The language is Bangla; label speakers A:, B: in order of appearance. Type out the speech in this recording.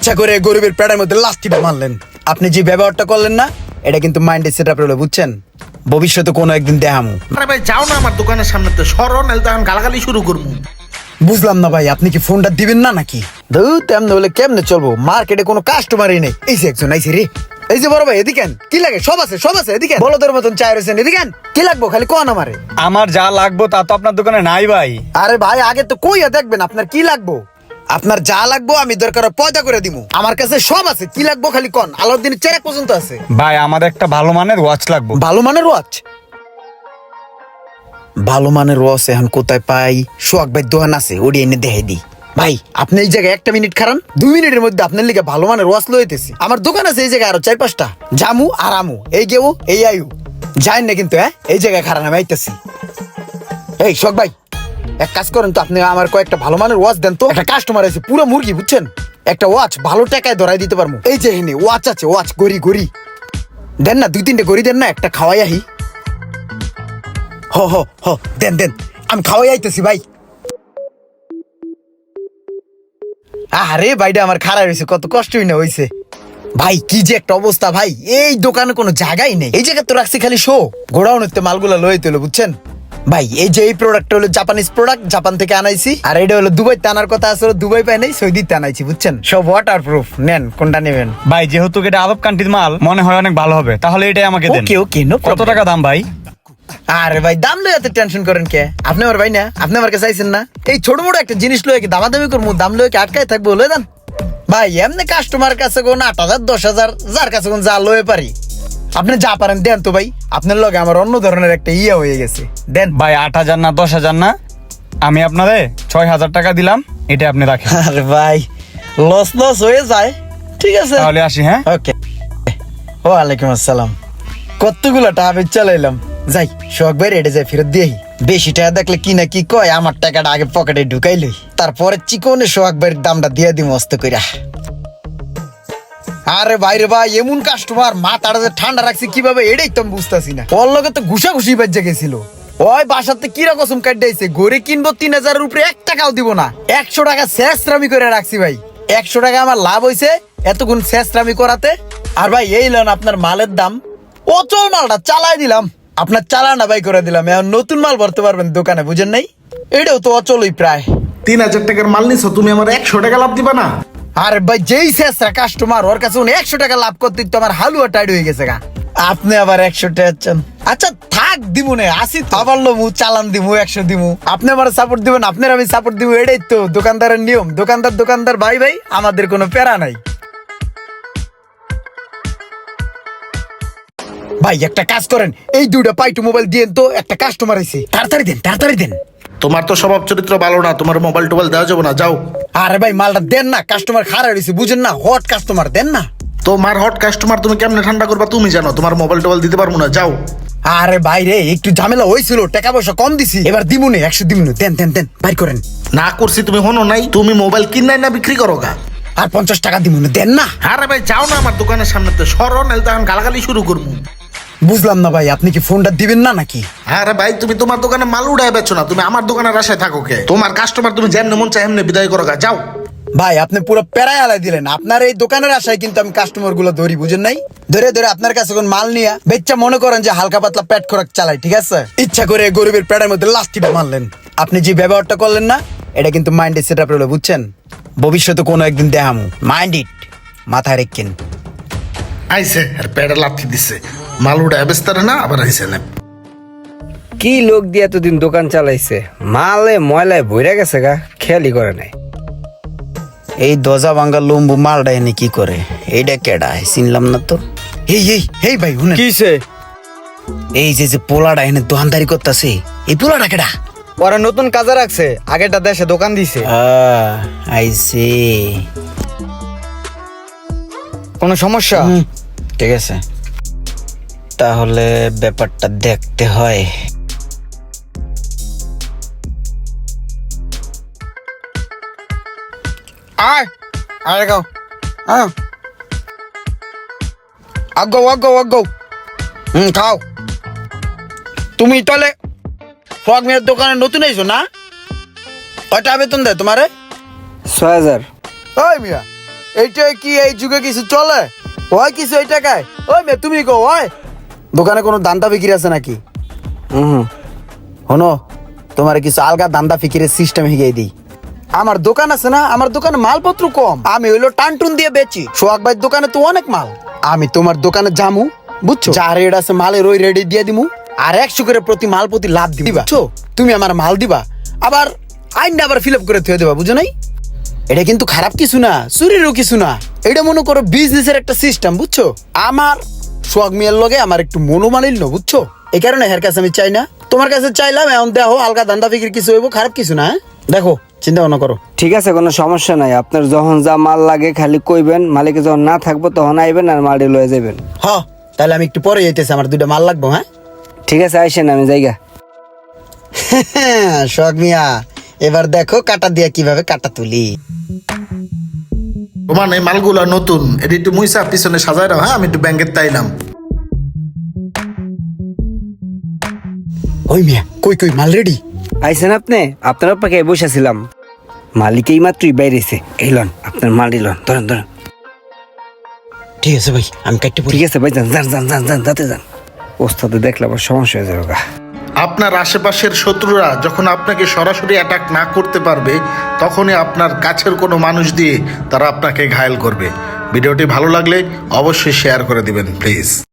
A: ইচ্ছা করে গরিবের পেটের মধ্যে লাথিটা মারলেন। আপনি যে ব্যবহারটা করলেন না, এটা কিন্তু মাইন্ডে সেট আপ রইল, বুঝছেন? ভবিষ্যতে কোনো একদিন দেখামু।
B: আরে ভাই যাও না আমার দোকানের সামনে, তো সরো, নাহলে তো এখন গালাগালি শুরু করবো।
A: বুঝলাম না ভাই, আপনি কি ফোনটা দিবেন না নাকি? ধুর, তেমন হলে কেমনে চলবো? মার্কেটে কোনো কাস্টমারই নেই। এই যে একজন আইছে রে। এই যে বড় ভাই, এদিকেন। কি লাগে? সব আছে, সব আছে, এদিকেন। বলদের মতন চাই রয়েছেন, এদিকেন। কি লাগবো খালি কোন আমারে?
C: আমার যা লাগবো তা তো আপনার দোকানে নাই ভাই।
A: আরে ভাই, আগে তো কইয়া দেখবেন আপনার কি লাগবো। আপনার যা লাগবো আমি দরকার পয়দা করে দিমু। আমার কাছে সব আছে, কি লাগবো খালি কোন। আলাউদ্দিনের চেরাক পর্যন্ত আছে।
C: ভাই আমার একটা ভালো মানের ওয়াচ লাগবো।
A: ভালো মানের ওয়াচ? ভালো মানের ওয়াচ এখন কোথায় পাই? সোহাগ ভাই দোকান আছে, ওডি এনে দেখে দি। ভাই আপনি এই জায়গায় একটা মিনিট খারান, 2 মিনিটের মধ্যে আপনার লিগে ভালো মানের ওয়াচ লইতেছি। আমার দোকান আছে এই জায়গায় আরো 4-5টা। জামু আর আমু, এই গেও এই আয়ু যাই না কিন্তু। হ্যাঁ, এই জায়গায় খারান, আমি আইতেছি। এই সোহাগ ভাই, এক কাজ করেন তো, আপনি আমার কয়েকটা ভালো মানের ওয়াচ দেন তো। একটা কাস্টমার আছে পুরো মুরগি, বুঝছেন? একটা ওয়াচ ভালো টাকায় ধরাই দিতে পারবো। এই যে হেনে ওয়াচ আছে, ওয়াচ গড়ি গড়ি দেন না, 2-3টে গড়ি দেন না, একটা খাওয়াই আহি। হ হ হ, দেন দেন, আমি খাওয়াই আইতেছি ভাই। আরে ভাইটা আমার খারাপ হয়েছে, কত কষ্টই না হয়েছে। ভাই কি যে একটা অবস্থা ভাই, এই দোকানে কোনো জায়গাই নেই। এই জায়গায় তো রাখছি খালি শো, গোডাউনের মালগুলা লইতে হলো, বুঝছেন ভাই? এই যে এই প্রোডাক্টটা হলো জাপানিজ প্রোডাক্ট, জাপান থেকে আনাইছি। আর এটা হলো দুবাইতে আনার কথা আসলে, দুবাই পাই নাই, সৌদিতে আনাইছি, বুঝছেন? সব ওয়াটার প্রুফ। নেন, কোনটা নেবেন?
C: ভাই যেহেতু এটা আরব কান্ট্রির মাল, মনে হয় অনেক ভালো হবে, তাহলে এটাই আমাকে দেন।
A: ওকে ওকে, নো
C: কত
A: প্রবলেম।
C: টাকা দাম ভাই?
A: আরে ভাই দাম লয়ে এত টেনশন করেন কে? আপনি আমার ভাই না, আপনি আমার কাছে আইছেন না। এই ছোট মোটো একটা জিনিস লয়ে কি দামাদামি করবো? দাম লয়ে কি আটকায় থাকবো? লয়ে দেন ভাই। এমনি কাস্টমার কাছে কোন 8,000 10,000 যার কাছে কোন যা লয়ে পারি, আপনি যা পারেন দেন তো ভাই। আপনার লগে আমার অন্য ধরনের একটা ইয়ে হয়ে গেছে, দেন।
C: ভাই 8,000 না 10,000 না, আমি আপনাদের 6,000 টাকা দিলাম, এটা আপনি রাখেন।
A: আরে ভাই লস লস হয়ে যায়, ঠিক আছে
C: তাহলে আসি। হ্যাঁ
A: ওকে। ওয়ালাইকুম আসসালাম। কতগুলো টাকা চালাইলাম, যাই শখ ভাই রেডে যাই ফেরত দিয়ে। বেশি টাকা দেখলে কি না কি কয়, আমার টাকাটা আগে পকেটে ঢুকাইলই, তারপরে চিকনে সোহাগ ভাইয়ের দামটা দিয়ে দিই মস্ত কইরা। আরে ভাই রে ভাই, এমন কাস্টমার, মাথাটা যে ঠান্ডা রাখছি কিভাবে এটাই তো আমি বুঝতেছি না। ওর লগে তো ঘুষাঘুষি বাজে গেছিল। ওই বাসাতে কিরা কসম কাটাইছে, গড়ে কিনবো 3,000-এর উপরে 1 টাকাও দিব না। 100 টাকা শেষরামি করে রাখছি ভাই। 100 টাকা আমার লাভ হয়েছে এতক্ষণ শেষরামি করাতে। আর ভাই এই লন আপনার মালের দাম। অচল মালটা চালাই দিলাম, আপনার চালানা ভাই করে দিলাম। এখন নতুন মাল ভরতে পারবেন দোকানে, বুঝেন নাই? এটাও তো অচলই প্রায়।
B: 3,000 টাকার মাল নিছো, তুমি আমার 100 টাকা লাভ দিবা না?
A: আরে ভাই যেই শেষরা কাস্টমার, ওর কাছে 100 টাকা লাভ করতে তো আমার হালুয়া টাইট হয়ে গেছে গা। আপনি আবার 100 টাকা চান? আচ্ছা থাক, দিব না, আসি তো আবার লমু, চালান দিমু, 100 দিমু। আপনি আমার সাপোর্ট দিবেন, আপনার আমি সাপোর্ট দিব, এটাই তো দোকানদারের নিয়ম। দোকানদার ভাই ভাই, আমাদের কোনো প্যারা নাই। ভাই একটা কাজ করেন, এই 2টা পাইটু মোবাইল দিয়েন তো, একটা কাস্টমার আইছে, তাড়াতাড়ি দেন, তাড়াতাড়ি দেন।
B: তোমার তো স্বভাব চরিত্র ভালো না, তোমার মোবাইল টোবাইল দেওয়া যাবে না, যাও।
A: আরে ভাই মালটা দেন না, কাস্টমার খারাপ হয়েছে, বুঝেন না? হট কাস্টমার, দেন না।
B: তোমার হট কাস্টমার তুমি কেমনে ঠান্ডা করবা তুমি জানো, তোমার মোবাইল টোবাইল দিতে পারবো না, যাও।
A: আরে ভাই রে, একটু ঝামেলা হয়েছিল, টাকা পয়সা কম দিছি, এবার দিমুনে 100 দিমুনে, দেন দেন দেন, বাইর করেন।
B: না করছি তুমি হনো নাই, তুমি মোবাইল কিনাই না বিক্রি করো গা।
A: আর 50 টাকা দিমুনে, দেন না।
B: আরে ভাই যাও না আমার দোকানের সামনে, তো সরো, নাহলে তো এখন গালাগালি শুরু করবো।
A: বুঝলাম না ভাই, আপনি কি ফোনটা দিবেন না নাকি?
B: আরে ভাই তুমি তোমার দোকানে মাল উড়াই বেচো না, তুমি আমার দোকানের আশায় থাকো কে? তোমার কাস্টমার তুমি যেমনে মন চাই এমনি বিদায় করো গা, যাও।
A: ভাই আপনি পুরো প্যারায় আলাই দিলেন। আপনার এই দোকানের আশায় কিন্তু আমি কাস্টমার গুলো ধরি, বুঝেন নাই? ধরে ধরে আপনার কাছে কোন মাল নিয়া বেচ্চা মনে করেন যে হালকা পাতলা পেট খোরাক চালাই, ঠিক আছে? ইচ্ছা করে গরিবের পেটের মধ্যে লাথিটা মারলেন। আপনি যে ব্যবহারটা করলেন না, এটা কিন্তু মাইন্ডে সেট আপ রইল, বুঝছেন? ভবিষ্যতে কোনো একদিন দেখামু, মাইন্ড ইট, মাথায় রেখেন।
B: আইসে আর পেটে লাথি দিছে, মাল উড়াই বেচতারে না, আবার আইসে না।
D: কি লোক দিয়ে এতদিন দোকান চালাইছে, মালে ময়লায় ভইরা গেছে গা, খেয়ালই করে নাই।
A: এই দজা ভাঙ্গা লম্বু মালটা এনে কি করে? এইটা কেডা চিনলাম না তো। এই ভাই শুনেন,
D: কিসে?
A: এই যে পোলাটা এনে দোকানদারি করতেছে, এই পোলাটা কেডা?
D: ওরা নতুন কাজে রাখছে, আগেরটা দেশে দোকান দিছে।
A: আইসি,
D: কোনো সমস্যা?
A: ঠিক আছে, তাহলে ব্যাপারটা দেখতে হয়। আয় আরে গাও, আগাও। খাও। তুমি তাহলে ফগ মেয়ের দোকানে নতুন আইছো না? কয়টা বেতন দেয় তোমারে?
D: 6,000।
A: ওই মিয়া, এইটা কি এই যুগে কিছু চলে? হয় কিছু এই টাকায়? ওই মেয়ে তুমি কো হয় দোকানে কোনো দান্দা বিক্রি আছে নাকি? শোনো, তোমার কিছু আলগা দান্দা ফিকিরের সিস্টেম শিখিয়ে দিই। আমার দোকান আছে না, আমার দোকানে মালপত্র কম, আমি হইলো টানটুন দিয়ে বেচি। সোহাগ ভাইয়ের দোকানে তো অনেক মাল। আমি তোমার দোকানে জামু, বুঝছো, যা রেট আছে মালের ওই রেডি দিয়ে দিমু, আর 100 করে প্রতি মাল প্রতি লাভ দিবা, বুঝছো? তুমি আমার মাল দিবা, আবার আইনটা আবার ফিল আপ করে থুয়ে দেবা, বুঝো নাই? এটা কিন্তু খারাপ কিছু না, চুরিরও কিছু না, এটা মনে করো বিজনেসের একটা সিস্টেম, বুঝছো? আমার সোহাগ মিয়ার লগে আমার একটু মনোমালিন্য, বুঝছো? এই কারণে হের কাছে আমি চাই না, তোমার কাছে চাইলাম। এখন দেখো আলগা ধান্দা ফিকির কিছু হইব, খারাপ কিছু না, হ্যাঁ? দেখো চিন্তা ভাবনা করো।
D: ঠিক আছে, কোনো সমস্যা নাই। আপনার যখন যা মাল লাগে খালি কইবেন, মালিকে যখন না থাকবো তখন আইবেন আর মালটি লয়ে যাবেন।
A: হ, তাহলে আমি একটু পরে যেতেছি, আমার 2টা মাল লাগবো। হ্যাঁ
D: ঠিক আছে, আইসেন, আমি যাইগা।
A: সোহাগ মিয়া, এবার দেখো কাটা দিয়া কিভাবে কাটা তুলি।
B: তোমার এই মালগুলা নতুন, এটি একটু মুইসা পিছনে সাজাই রাখো। হ্যাঁ, আমি একটু ব্যাংকের তাইলাম।
A: ওই মিয়া, কই কই মাল রেডি?
D: আইসেন আপনি? আপনার পাকে বসেছিলাম, মালিক এই মাত্রই বাইরেছে। এইলন আপনার মালটি লন, ধরেন ধরেন।
A: ঠিক আছে ভাই, আমি কাটতে
D: ঠিক আছে ভাই, যান যান যান যান যান, যাতে যান। ওস্তাদে দেখলে আবার সমস্যা হয়ে যাবে গা।
B: আপনার আশেপাশের শত্রুরা যখন আপনাকে সরাসরি অ্যাটাক না করতে পারবে, তখনই আপনার কাছের কোনো মানুষ দিয়ে তারা আপনাকে ঘায়েল করবে। ভিডিওটি ভালো লাগলে অবশ্যই শেয়ার করে দিবেন প্লিজ।